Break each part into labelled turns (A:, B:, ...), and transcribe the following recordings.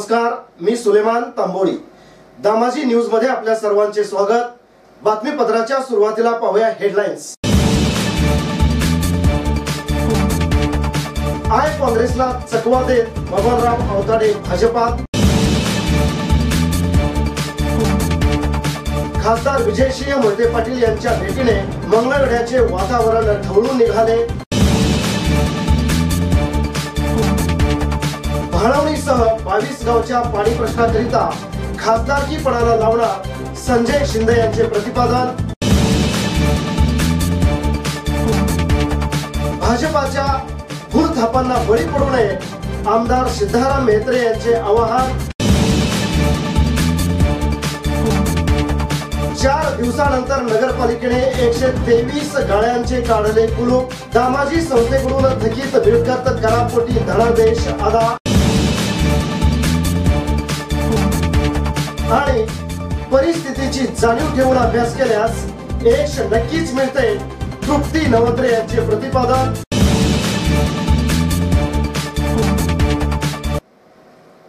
A: नमस्कार, मी सुलेमान तांबोळी। दामाजी न्यूज मध्ये आपल्या सर्वांचे स्वागत। बातमीपत्राच्या सुरुवातीला पाहूया हेडलाईन्स। आय काँग्रेसला चकवा देत बबनराव अवताडे भाजपात। खासदार विजयसिंह मोहिते पाटील यांच्या भेटीने मंगळवेढ्याचे वातावरण ढवळून निघाले। भाळवणीसह 22 गावच्या पाणी प्रश्नाकरिता खासदारकीपणाला लावणार संजय शिंदे यांचे प्रतिपादन। भाजपाच्या भूलथापांना बळी पडू नये, आमदार सिद्धाराम म्हेत्रे यांचे आवाहन। 4 दिवसानंतर नगरपालिकेने 123 गाळ्यांचे काढले कुलूप। दामाजी संस्थेकडून थकीत मिळकत करापोटी धनादेश अदा। आणि परिस्थितीची जाणीव ठेवून अभ्यास केल्यास यश नक्कीच मिळते, तृप्ती नवत्रे यांचे प्रतिपादन।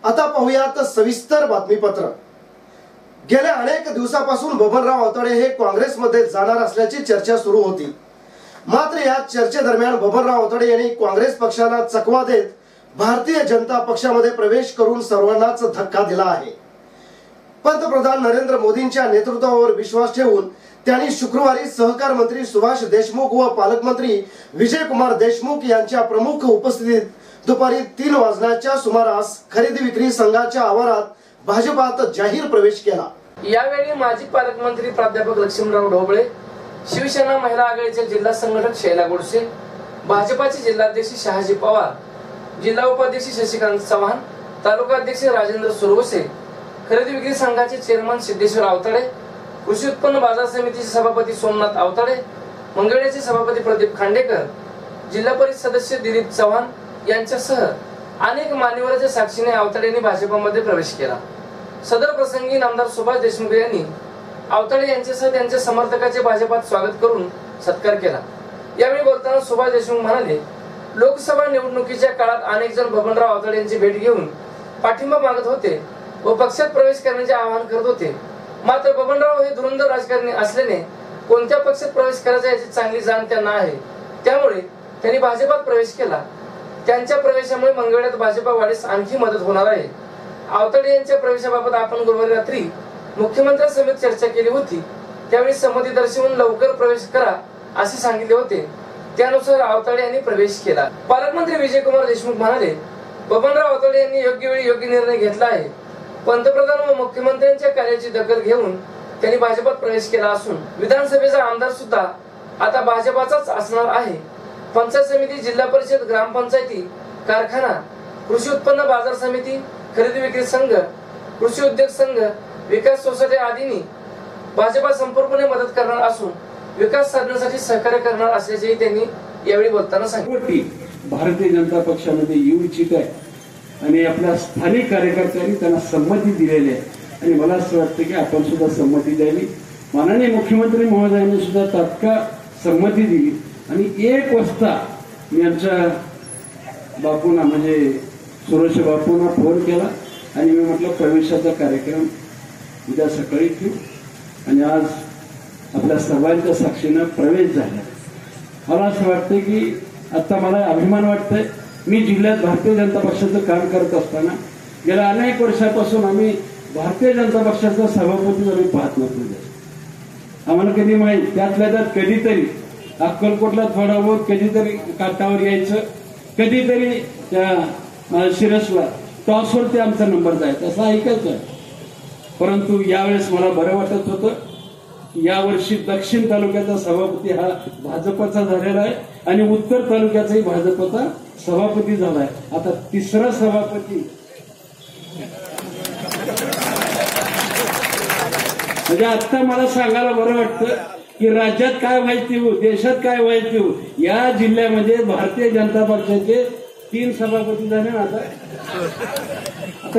A: आता पाहूयात सविस्तर बातमीपत्र। गेल्या अनेक दिवसापासून बबनराव अवताडे हे काँग्रेसमध्ये जाणार असल्याची चर्चा सुरू होती। मात्र या चर्चेदरम्यान बबनराव अवताडे यांनी काँग्रेस पक्षाला चकवा देत भारतीय जनता पक्षामध्ये प्रवेश करून सर्वांनाच धक्का दिला आहे। पंतप्रधान नरेंद्र मोदींच्या नेतृत्वावर विश्वास ठेवून त्यांनी शुक्रवारी सहकार मंत्री सुभाष देशमुख व पालकमंत्री विजयकुमार देशमुख यांच्या प्रमुख उपस्थितीत दुपारी 3 वाजण्याच्या सुमारास खरेदी विक्री संघाच्या आवारात भाजपात जाहीर प्रवेश केला।
B: यावेळी माजी पालकमंत्री प्राध्यापक लक्ष्मणराव ढोबळे, शिवसेना महिला आघाडीचे जिल्हा संघटक शैला गोडसे, भाजपाचे जिल्हाध्यक्ष शहाजी पवार, जिल्हा उपाध्यक्ष शशिकांत चव्हाण, तालुका अध्यक्ष राजेंद्र सुरवसे, खरेदी विक्री संघाचे चेअरमन सिद्धेश्वर अवताडे, कृषी उत्पन्न बाजार समितीचे सभापती सोमनाथ अवताडे, मंगळवेढ्याचे सभापती प्रदीप खांडेकर, जिल्हा परिषद सदस्य दिलीप चव्हाण यांच्यासह अनेक मान्यवरांच्या साक्षीने अवताडे यांनी भाजपामध्ये प्रवेश केला। सदर प्रसंगी आमदार सुभाष देशमुख यांनी अवताडे यांच्यासह त्यांच्या समर्थकांचे भाजपात स्वागत करून सत्कार केला। यावेळी बोलताना सुभाष देशमुख म्हणाले, लोकसभा निवडणुकीच्या काळात अनेक जण बबनराव अवताडे यांची भेट घेऊन पाठिंबा मागत होते व पक्षात प्रवेश करण्याचे आवाहन करत होते। मात्र बबनराव हे धुरंधर राजकारणी असल्याने कोणत्या पक्षात प्रवेश करायचा याची चांगली जाण त्यांना आहे, त्यामुळे त्यांनी भाजपात प्रवेश केला। त्यांच्या प्रवेशामुळे मंगळवेढ्यात भाजपा वाढीस आणखी मदत होणार आहे। अवताडे यांच्या प्रवेशाबाबत आपण गुरुवारी रात्री मुख्यमंत्र्यांसमवेत चर्चा केली होती, त्यावेळी संमती दर्शवून लवकर प्रवेश करा असे सांगितले होते, त्यानुसार अवताडे यांनी प्रवेश केला। पालकमंत्री विजयकुमार देशमुख म्हणाले, बबनराव अवताडे यांनी योग्य वेळी योग्य निर्णय घेतला आहे। पंतप्रधान व मुख्यमंत्र्यांच्या कार्याची दखल घेऊन त्यांनी भाजपात प्रवेश केला असून विधानसभेचा आमदार सुद्धा आता भाजपाचाच असणार आहे। पंचायत समिती, जिल्हा परिषद, ग्रामपंचायती, कारखाना, कृषी उत्पन्न बाजार समिती, खरेदी विक्री संघ, कृषी उद्योग संघ, विकास सोसायटी आदींनी भाजपा संपूर्णपणे मदत करणार असून विकास साधण्यासाठी सहकार्य करणार असल्याचेही त्यांनी यावेळी बोलताना सांगितले।
C: भारतीय जनता पक्षामध्ये येऊ इच्छित आहे आणि आपल्या स्थानिक कार्यकर्त्यांनी त्यांना संमती दिलेली आहे आणि मला असं वाटतं की आपण सुद्धा संमती द्यावी। माननीय मुख्यमंत्री महोदयांनी सुद्धा तात्काळ संमती दिली आणि 1 वाजता मी आमच्या बापूंना म्हणजे सुरेश बापूंना फोन केला आणि मी म्हटलं प्रवेशाचा कार्यक्रम उद्या सकाळी ठेवू आणि आज आपल्या सर्वांच्या साक्षीनं प्रवेश झाला। मला असं वाटतं की आता मला अभिमान वाटतंय, मी जिल्ह्यात भारतीय जनता पक्षाचं काम करत असताना गेल्या अनेक वर्षापासून आम्ही भारतीय जनता पक्षाचा सभापती आम्ही पाहत नव्हतो। आम्हाला कधी माहीत त्यातल्या त्यात कधीतरी अक्कलकोटला थोडा बहुत कधीतरी काठावर यायचं, कधीतरी त्या शिरसला टॉसवरती आमचा नंबर जायचा असं ऐकायचं। परंतु यावेळेस मला बरं वाटत होतं, यावर्षी दक्षिण तालुक्याचा सभापती हा भाजपचा झालेला आहे आणि उत्तर तालुक्याचाही भाजपचा सभापती झालाय। आता 3रा सभापती म्हणजे आता मला सांगायला बरं वाटतं की राज्यात काय व्हायची हो, देशात काय व्हायची हो, या जिल्ह्यामध्ये भारतीय जनता पक्षाचे 3 सभापती झाले। आता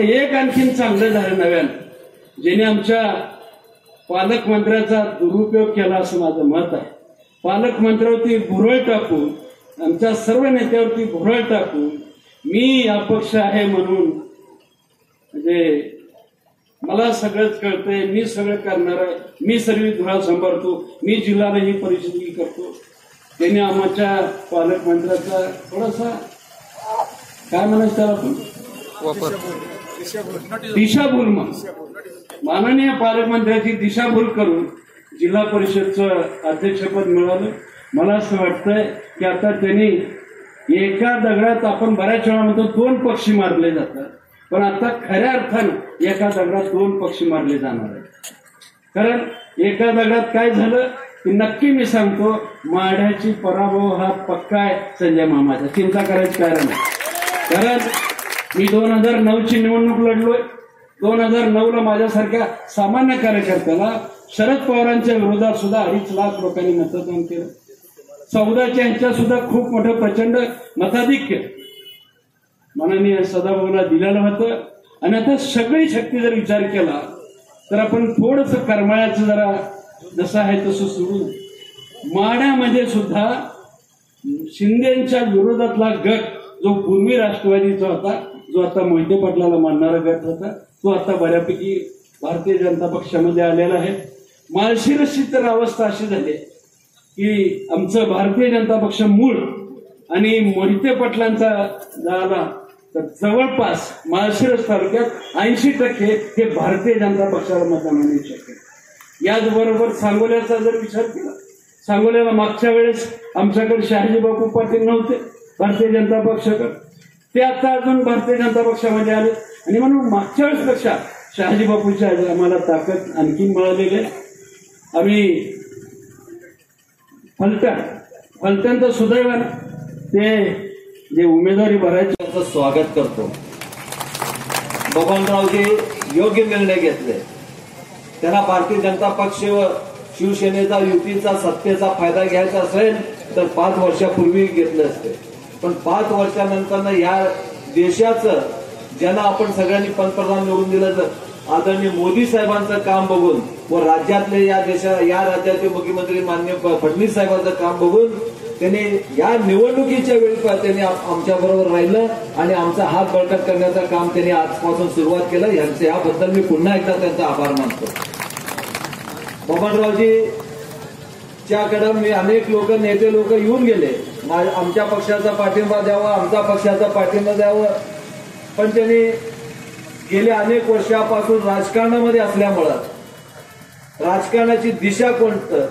C: एक आणखीन चांगलं झालं नव्यानं, ज्याने आमच्या पालकमंत्र्याचा दुरुपयोग केला असं माझं मत आहे। पालकमंत्र्यावरती भुरळ टाकून, आमच्या सर्व नेत्यावरती भुरळ टाकून मी अपक्ष आहे म्हणून म्हणजे मला सगळंच कळतंय, मी सगळं करणार आहे, मी सर्व धुरा सांभाळतो, मी जिल्ह्याला ही परिस्थिती करतो. त्यांनी आमच्या पालकमंत्र्याचा थोडासा काय म्हणायचं त्याला आपण दिशाभूल माननीय पालकमंत्र्याची दिशाभूल करून जिल्हा परिषदचं अध्यक्षपद मिळालं. मला असं वाटतंय की आता त्यांनी एका दगडात आपण बऱ्याच वेळा म्हणतो 2 पक्षी मारले जातात, पण आता खऱ्या अर्थानं एका दगडात 2 पक्षी मारले जाणार आहेत. कारण एका दगडात काय झालं की नक्की मी सांगतो, माढ्याची पराभव हा पक्का आहे संजय मामाचा, चिंता करायची कारण नाही. कारण मी 2009ची निवडणूक लढलोय. 2009ला माझ्यासारख्या सामान्य कार्यकर्त्याला शरद पवारांच्या विरोधात सुद्धा 2.5 लाख लोकांनी मतदान केलं. 14च्या ह्याच्यात सुद्धा खूप मोठं प्रचंड मताधिक्य माननीय सदाभाऊला दिलेलं होतं. आणि आता सगळी शक्ती जर विचार केला तर आपण थोडंसं करमाळ्याचं जरा जसं आहे तसं सोडून माढ्यामध्ये सुद्धा शिंदेच्या विरोधातला गट जो पूर्वी राष्ट्रवादीचा होता, जो आता मोहिते पाटलाला मानणारा गट होता, तो आता बऱ्यापैकी भारतीय जनता पक्षामध्ये आलेला आहे. माळशिरसची तर अवस्था अशी झाली की आमचं भारतीय जनता पक्ष मूळ आणि मोहिते पाटलांचा झाला तर जवळपास माळशिरस तालुक्यात 80% हे भारतीय जनता पक्षाला मतदान मिळू शकेल. याचबरोबर सांगोल्याचा जर विचार केला, सांगोल्याला मागच्या वेळेस आमच्याकडे शहाजी बापू पाटील नव्हते भारतीय जनता पक्षाकडे, ते आता अजून भारतीय जनता पक्षामध्ये आले. आणि म्हणून मागच्या वेळेसपेक्षा शहाजी बापूच्या आम्हाला ताकद आणखी मिळालेली आहे. आम्ही फलटणचं सुदैवानं ते जे उमेदवारी भरायचे
D: त्यांचं स्वागत करतो. बबनरावजी योग्य निर्णय घेतले. त्यांना भारतीय जनता पक्ष व शिवसेनेचा युतीचा सत्तेचा फायदा घ्यायचा असेल तर 5 वर्षापूर्वी घेतले असते. पण 5 वर्षानंतर या देशाचं ज्यांना आपण सगळ्यांनी पंतप्रधान निवडून दिलं तर आदरणीय मोदी साहेबांचं काम बघून व राज्यातले या राज्याचे मुख्यमंत्री माननीय फडणवीस साहेबांचं काम बघून त्यांनी या निवडणुकीच्या वेळी त्यांनी आमच्या बरोबर राहिलं आणि आमचा हात बळकट करण्याचं काम त्यांनी आजपासून सुरुवात केलं. याबद्दल मी पुन्हा एकदा त्यांचा आभार मानतो. बबनरावजीच्याकडे मी अनेक नेते लोक येऊन गेले, आमच्या पक्षाचा पाठिंबा द्यावा, आमचा पक्षाचा पाठिंबा द्यावं, पण त्यांनी गेल्या अनेक वर्षापासून राजकारणामध्ये असल्यामुळं राजकारणाची दिशा कोणतं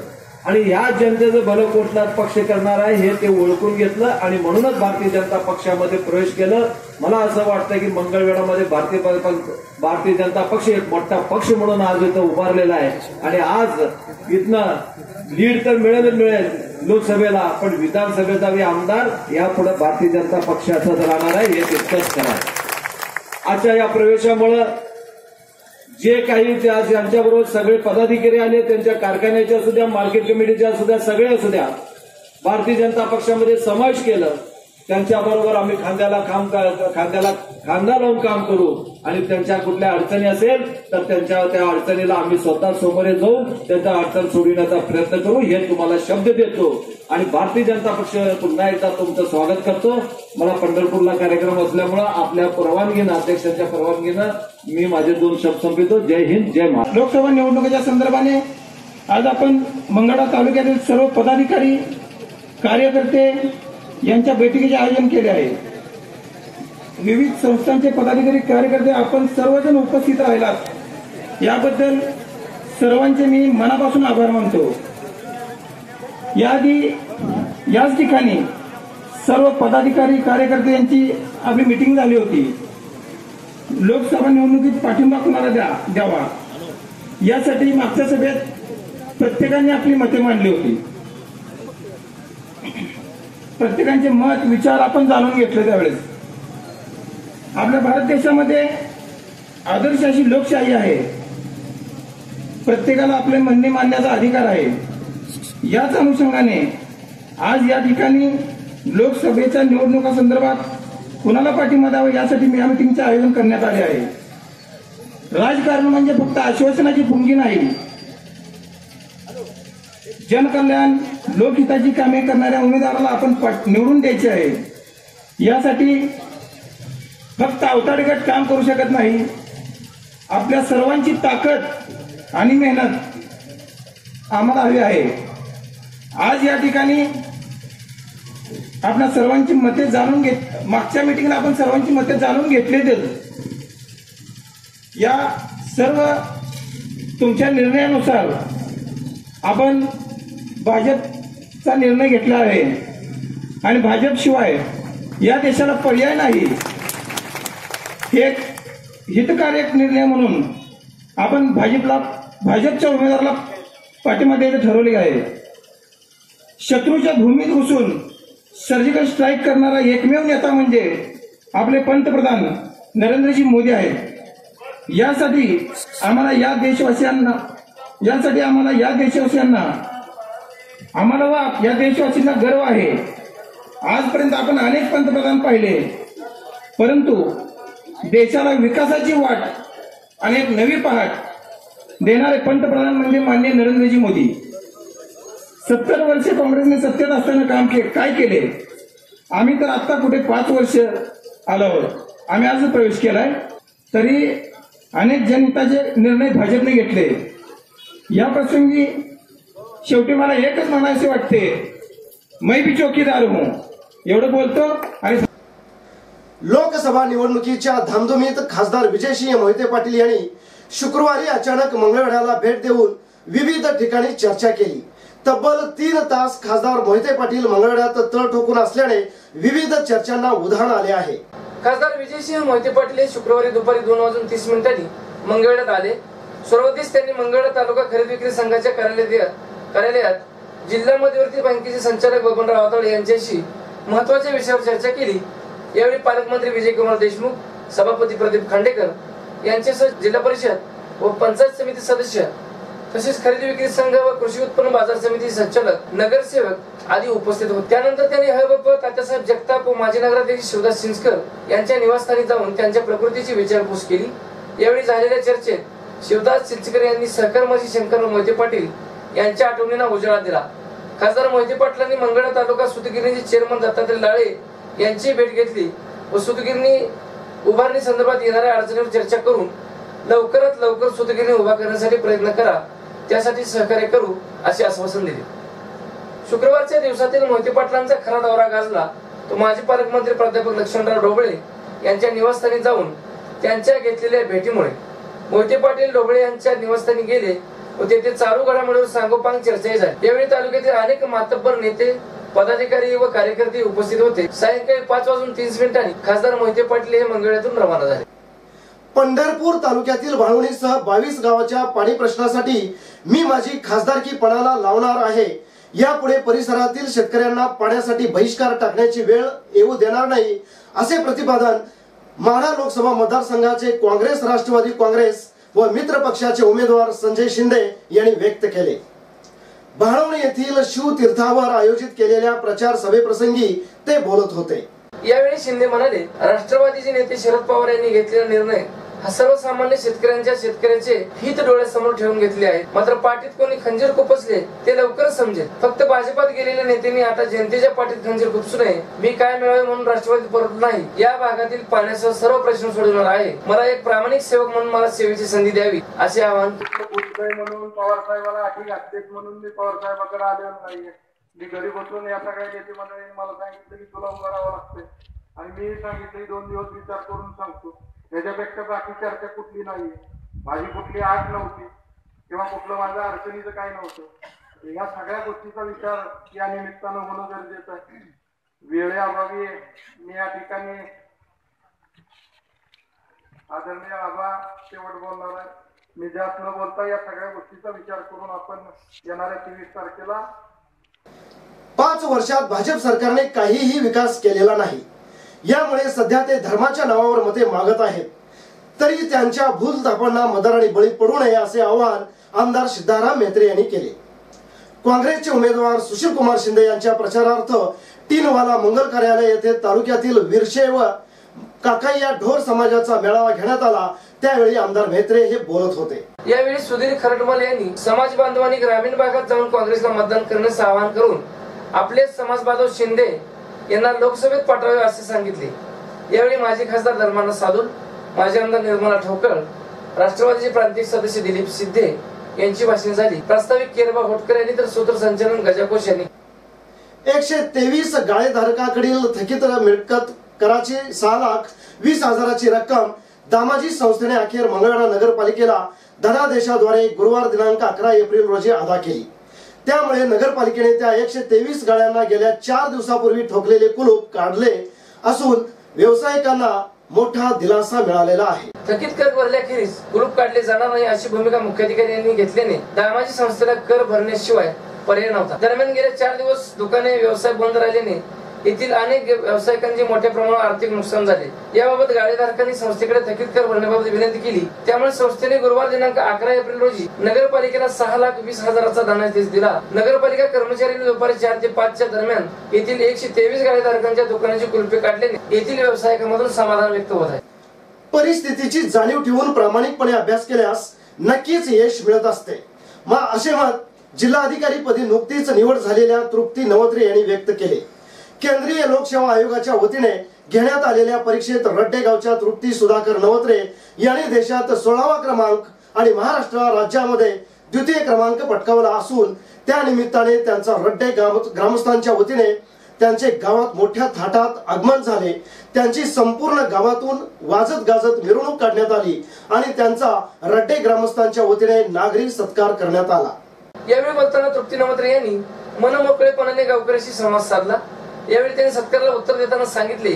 D: आणि ह्या जनतेचं भलं कोणता पक्ष करणार आहे हे ते ओळखून घेतलं आणि म्हणूनच भारतीय जनता पक्षामध्ये प्रवेश केलं. मला असं वाटतं की मंगळवेढामध्ये भारतीय जनता पक्ष एक मोठा पक्ष म्हणून आज इथं उभारलेला आहे. आणि आज इथनं लीड तर मिळेल लोकसभेला, पण विधानसभेचा आमदार यापुढे भारतीय जनता पक्षाचाच राहणार आहे हे तितकंच करा. आजच्या या प्रवेशामुळं जे काही ज्यांच्याबरोबर सगळे पदाधिकारी आले, त्यांच्या कारखान्याच्या असू द्या, मार्केट कमिटीच्या असू द्या, सगळे असू द्या, भारतीय जनता पक्षामध्ये समावेश केलं. त्यांच्याबरोबर आम्ही खांद्याला खांदा लावून काम करू आणि त्यांच्या कुठल्या अडचणी असेल तर त्या अडचणीला आम्ही स्वतः समोर जाऊन त्यांचा अडचण सोडविण्याचा प्रयत्न करू हे तुम्हाला शब्द देतो. आणि भारतीय जनता पक्ष पुन्हा एकदा तुमचं स्वागत करतो. मला पंढरपूरला कार्यक्रम असल्यामुळं आपल्या परवानगीनं, अध्यक्षांच्या परवानगीनं मी माझे 2 शब्द संपवितो. जय हिंद, जय महाराष्ट्र.
E: लोकसभा निवडणुकीच्या संदर्भाने आज आपण मंगळा तालुक्यातील सर्व पदाधिकारी, कार्यकर्ते यांच्या बैठकीचे आयोजन केले आहे. विविध संस्थांचे पदाधिकारी, कार्यकर्ते आपण सर्वजण उपस्थित राहिलात याबद्दल सर्वांचे मी मनापासून आभार मानतो. याच ठिकाणी सर्व पदाधिकारी, कार्यकर्ते यांची आपली मिटिंग झाली होती. लोकसभा निवडणुकीत पाठिंबा कुणाला द्यावा यासाठी मागच्या सभेत प्रत्येकाने आपली मते मांडली होती. प्रत्येकांचे मत, विचार आपण जाणून घेतले. त्यावेळेस आपल्या भारत देशामध्ये आदर्श अशी लोकशाही आहे. प्रत्येकाला आपले म्हणणे मांडण्याचा अधिकार आहे. याच अनुषंगाने आज या ठिकाणी लोकसभेच्या निवडणुका संदर्भात कुणाला पाठिंबा द्यावा यासाठी या मीटिंगचे आयोजन करण्यात आले आहे. राजकारण म्हणजे फक्त आश्वासनाची पुंगी नाही, जनकल्याण, लोकहिताची कामे करणाऱ्या उमेदवाराला आपण निवडून द्यायचे आहे. यासाठी फक्त अवताडे गट काम करू शकत नाही, आपल्या सर्वांची ताकद आणि मेहनत आम्हाला हवी आहे. आज या ठिकाणी आपल्या सर्वांची मते जाणून मागच्या मीटिंगला आपण सर्वांची मते जाणून घेतलेच. या सर्व तुमच्या निर्णयानुसार आपण भाजपचा निर्णय घेतला आहे आणि भाजपशिवाय या देशाला पर्याय नाही. हे हितकारक निर्णय म्हणून आपण भाजपच्या उमेदवाराला पाठिंबा द्यायचं ठरवले आहे. शत्रूच्या भूमीत घुसून सर्जिकल स्ट्राईक करणारा एकमेव नेता म्हणजे आपले पंतप्रधान नरेंद्रजी मोदी आहेत. यासाठी आम्हाला या देशवासियांना गर्व आहे. आजपर्यंत आपण अनेक पंतप्रधान पाहिले, परंतु देशाला विकासाची वाट आणि एक नवी पहाट देणारे पंतप्रधान म्हणजे माननीय नरेंद्रजी मोदी. 70 वर्षे काँग्रेसने सत्तेत असताना काय केले? आम्ही तर आता कुठे 5 वर्ष आलो. आम्ही आज प्रवेश केलाय, तरी अनेक जनहिताचे निर्णय भाजपने घेतले. या प्रसंगी शेवटी मला एकच म्हणायचे वाटते, मैं भी चौकीदार हूं. एवढं बोलतो आणि
A: लोकसभा निवडणुकीच्या धामधुमीत खासदार विजयसिंह मोहिते पाटील यांनी शुक्रवारी अचानक मंगळवेढ्याला भेट देऊन विविध ठिकाणी चर्चा केली. तब्बल 3 तास खासदार मोहिते पाटील मंगळवेढ्यात तळ ठोकून असल्याने विविध चर्चांना उधाण आले आहे.
B: खासदार विजयसिंह मोहिते पाटील हे शुक्रवारी दुपारी 2:30 मंगळवेढ्यात आले. सर्वप्रथम त्यांनी मंगळवेढा तालुका खरेदी विक्री संघाच्या कार्यालयात जिल्हा मध्यवर्ती बँकेचे संचालक बबनराव आवताडे यांच्याशी महत्वाच्या विषयावर चर्चा केली. यावेळी पालकमंत्री विजयकुमार देशमुख, सभापती प्रदीप खांडेकर यांच्यासह जिल्हा परिषद व पंचायत समिती सदस्य तसेच खरेदी विक्री संघ व कृषी उत्पन्न बाजार समिती संचालक, नगरसेवक आदी उपस्थित होते. त्यानंतर त्यांनी हळबप्प तात्यासाहेब जगताप व माजी नगराध्यक्ष शिवदास चिंचकर यांच्या निवासस्थानी जाऊन त्यांच्या प्रकृतीची विचारपूस केली. यावेळी झालेल्या चर्चेत शिवदास चिंचकर यांनी सहकर्मशी शंकर मोहिते पाटील यांच्या आठवणींना उजाळा दिला. खासदार मोहिते पाटलांनी मंगळवेढा तालुका सूतगिरणीचे चेअरमन दत्तात्रय लाळे यांची भेट घेतली व सूतगिरणी उभारणी संदर्भात येणाऱ्या अडचणीवर चर्चा करून लवकरात लवकर सूतगिरणी उभा करण्यासाठी प्रयत्न करा, त्यासाठी सहकार्य करू असे आश्वासन दिले. शुक्रवारच्या दिवसातील मोहिते पाटलांचा खरा दौरा गाजला तो माजी पालकमंत्री प्राध्यापक लक्ष्मणराव ढोबळे यांच्या निवासस्थानी जाऊन त्यांच्या घेतलेल्या भेटीमुळे. मोहिते पाटील ढोबळे यांच्या निवासस्थानी गेले व तेथे चालू घडामोडीवर सांगोपांग चर्चा झाली. यावेळी तालुक्यातील अनेक मातब्बर नेते, पदाधिकारी व कार्यकर्ते उपस्थित होते. सायंकाळी 5:30 खासदार मोहिते पाटील हे मंगळवेढ्यातून रवाना झाले.
A: पंढरपूर तालुक्यातील भाळवणीसह 22 गावाच्या पाणी प्रश्नासाठी मी माझी खासदारकी पणाला लावणार आहे. यापुढे परिसरातील शेतकऱ्यांना पाण्यासाठी बहिष्कार टाकण्याची वेळ येऊ देणार नाही, असे प्रतिपादन माढा लोकसभा मतदारसंघाचे काँग्रेस, राष्ट्रवादी काँग्रेस व मित्र पक्षाचे उमेदवार संजय शिंदे यांनी व्यक्त केले. भाळवणी येथील शिवतीर्थावर आयोजित केलेल्या प्रचार सभेप्रसंगी ते बोलत होते.
B: यावेळी शिंदे म्हणाले, राष्ट्रवादीचे नेते शरद पवार यांनी घेतलेला निर्णय हा सर्वसामान्य शेतकऱ्याचे हित डोळ्यासमोर ठेवून घेतले आहे. मात्र पाठीत कोणी खंजीर खुपसले ते लवकरच समजेल. फक्त भाजपात गेलेल्या नेत्यांनी आता जनतेच्या पाठीत खंजीर खुपसू नये. मी काय मिळावे म्हणून राष्ट्रवादीत परत नाही. या भागातील पाण्यासह सर्व प्रश्न सोडवणार आहे. मला एक प्रामाणिक सेवक म्हणून मला सेवेची संधी द्यावी असे आवाहन
F: म्हणून पवार साहेबांना आठी घातलेत म्हणून मी पवार साहेबांकडे आलेलो नाहीये. मी घरी बसून या सगळ्या नेते मंडळींनी मला सांगितलं की तुला उभं राहावं लागतंय आणि मी सांगितलं 2 दिवस विचार करून सांगतो. त्याच्यापेक्षा बाकी चर्चा कुठली नाहीये. माझी कुठली आठ नव्हती किंवा कुठलं माझं अडचणीचं काही नव्हतं. या सगळ्या गोष्टीचा विचार या निमित्तानं होणं गरजेचं आहे. वेळेअभावी मी या ठिकाणी आदरणीय आबा शेवट बोलणार आहे. मी जास्त न बोलता या सगळ्या गोष्टीचा विचार करून आपण येणाऱ्या 23 तारखेला
A: 5 वर्षात भाजप सरकारने काहीही विकास केलेला नाही. यामुळे सध्या ते धर्माच्या नावावर मते मागत आहेत. तरी त्यांच्या भूलथापांना मतदारांनी बळी पडू नये असे आवाहन आमदार सिद्धाराम म्हेत्रे यांनी केले. काँग्रेसचे उमेदवार सुशील कुमार शिंदे यांच्या प्रचारार्थ टीनवाला मंगल कार्यालय येथे तालुक्यातील विरशे व काकाईया ढोर समाजाचा मेळावा घेण्यात आला. त्यावेळी आमदार म्हेत्रे हे बोलत होते.
B: यावेळी सुधीर खरटमल यांनी समाज बांधवांनी ग्रामीण भागात जाऊन काँग्रेसला मतदान करण्याचे आवाहन करून आपले समाज बांधव शिंदे यांना लोकसभेत पाठवावे असे सांगितले. यावेळी माजी खासदार धर्माना साधूल, माजी आमदार निर्मला ठोकळ, राष्ट्रवादीचे प्रांतिक सदस्य दिलीप सिद्धे यांची भाषण झाली। प्रास्ताविक केरबा होटकर यांनी तर सूत्रसंचालन गजाकोश यांनी
A: 123 गाळेधारकाकडील थकीत मिळकत कराची 6,20,000ची रक्कम दामाजी संस्थेने अखेर मंगळवेढा नगरपालिकेला धनादेशाद्वारे गुरुवार दिनांक 11 एप्रिल रोजी अदा केली। त्यामुळे नगरपालिकेने त्या 123 गाळ्यांना गेल्या 4 दिवसापूर्वी ठोकलेले कुलूप काढले असून व्यावसायिकांना मोठा दिलासा मिळालेला आहे।
B: थकीत कर भरल्याखेरीज कुलूप काढले जाणार नाही अशी भूमिका मुख्याधिकारी यांनी घेतल्याने दामाजी संस्थेला कर भरण्याशिवाय पर्याय नव्हता। दरम्यान गेल्या 4 दिवस दुकाने व्यवसाय बंद राहिल्याने येथील अनेक व्यावसायिकांचे मोठ्या प्रमाणावर आर्थिक नुकसान झाले। याबाबत गाळेधारकांनी संस्थेकडे थकीत कर भरण्याबाबत विनंती केली। त्यामुळे संस्थेने गुरुवार दिनांक 11 एप्रिल रोजी नगरपालिकेला 6,20,000चा धनादेश दिला। नगरपालिका कर्मचाऱ्यांनी दुपारी 4 ते 5 च्या दरम्यान येथील 123 गाळेधारकांच्या दुकानाची कुलपे काढल्याने येथील व्यावसायिकांमधून समाधान व्यक्त होत आहे।
A: परिस्थितीची जाणीव ठेवून प्रामाणिकपणे अभ्यास केल्यास नक्कीच यश मिळत असते, असे मत जिल्हाधिकारी पदी नुकतीच निवड झालेल्या तृप्ती नवत्रे यांनी व्यक्त केले। केंद्रीय लोकसेवा आयोगाच्या वतीने घेण्यात आलेल्या परीक्षेत रड्डेगावच्या तृप्ती सुधाकर नवत्रे यांनी देशात 16वा क्रमांक आणि महाराष्ट्र राज्यामध्ये द्वितीय क्रमांक पटकावला असून त्या निमित्ताने त्यांचा रड्डे ग्रामस्थांच्या वतीने त्यांचे गावात मोठ्या थाटात आगमन झाले। त्यांची संपूर्ण गावातून वाजत गाजत मिरवणूक काढण्यात आली आणि त्यांचा रड्डे ग्रामस्थांच्या वतीने नागरी सत्कार करण्यात आला।
B: यावेळी बोलताना तृप्ती नवत्रे यांनी मनमोकळेपणाने गावकऱ्यांशी संवाद साधला। यावेळी त्यांनी सत्काराला उत्तर देताना सांगितले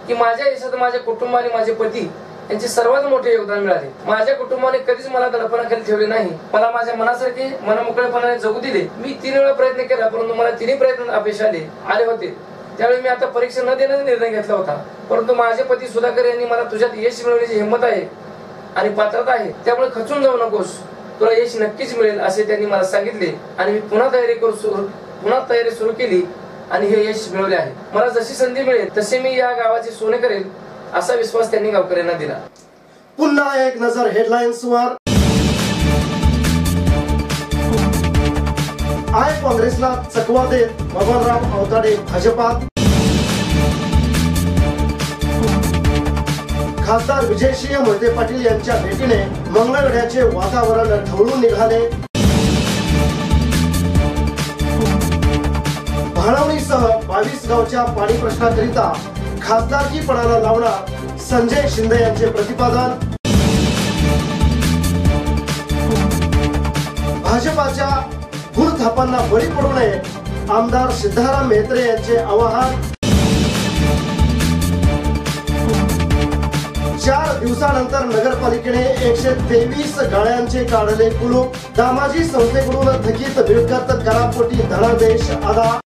B: की माझ्या यशात माझ्या कुटुंब आणि माझे पती यांचे सर्वात मोठे योगदान मिळाले। माझ्या कुटुंबाने कधीच मला दडपणाखाली ठेवले नाही, मला माझ्या मनासारखे मनमोकळेपणाने जगू दिले। मी 3 वेळा प्रयत्न केला परंतु मला 3 प्रयत्न अपयश आले होते। त्यावेळी मी आता परीक्षा न देण्याचा निर्णय घेतला होता, परंतु माझे पती सुधाकर यांनी मला तुझ्यात यश मिळवण्याची हिंमत आहे आणि पात्रता आहे, त्यामुळे खचून जाऊ नकोस, तुला यश नक्कीच मिळेल असे त्यांनी मला सांगितले आणि मी पुन्हा तयारी सुरू केली आणि हे यश मिळवले आहे। मला जशी संधी मिळेल तसे मी या गावाचे सोने करेल असा विश्वास त्यांनी गावकऱ्यांना दिला।
A: पुन्हा एक नजर हेडलाईन्स वर। काँग्रेसला चकवा देत बबनराव अवताडे भाजपात। खासदार विजयसिंह मोहिते पाटील यांच्या भेटीने मंगळवेढ्याचे वातावरण ढवळून निघाले। भाळवणीसह 22 गावच्या पाणी प्रश्नाकरिता खासदारकी पणाला लावणार संजय शिंदे यांचे प्रतिपादन। भाजपाच्या भूलथापांना बळी पडू नये आमदार सिद्धाराम म्हेत्रे यांचे आवाहन। 4 दिवसानंतर नगरपालिकेने 123 गाळ्यांचे काढले कुलूप। दामाजी संस्थेकडून थकीत मिळकत करापोटी धनादेश अदा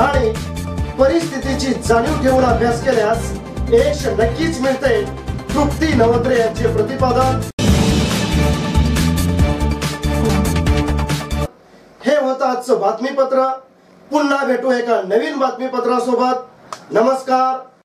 A: आणि परिस्थितीची जाणीव ठेवून अभ्यास केल्यास यश नक्कीच मिळते, तृप्ती नवत्रे यांचे प्रतिपादन। हे होतं आजचं बातमीपत्र। पुन्हा भेटू एका नवीन बातमीपत्रासोबत। नमस्कार।